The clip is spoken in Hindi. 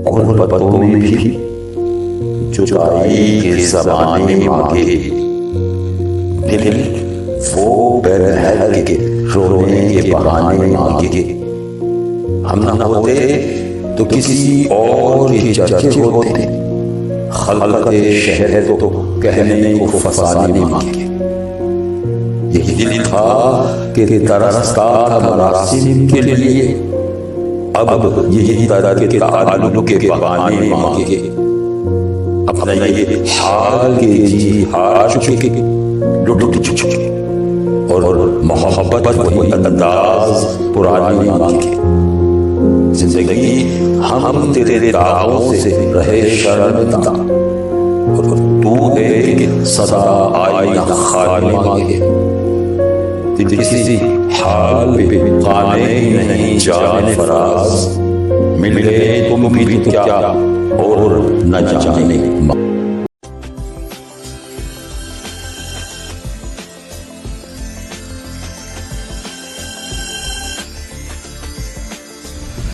गुर्बतों में भी जुदाई के ज़माने मांगे, दिल वो बेरहल के रोने के बहाने मांगे। हम न होते तो किसी और के चर्चे होते, खलक़े शहर तो कहने को फसाने मांगे। यही दिल था कि तरसता था मरासिम के लिए, अब यही दर्द के ताल्लुक के बहाने मांगे। अपने ये हाल के जी हार चुके, लुट चुके, और मोहब्बत वही अंदाज पुरानी मांगे। जिंदगी हम तेरे दागों से रहे शर्मिंदा, और तू है कि सदा आईना खाली मांगे। दिल किसी हाल पे खाने नहीं जाने फराज, मिल गए तुम भी तो क्या और न जाने।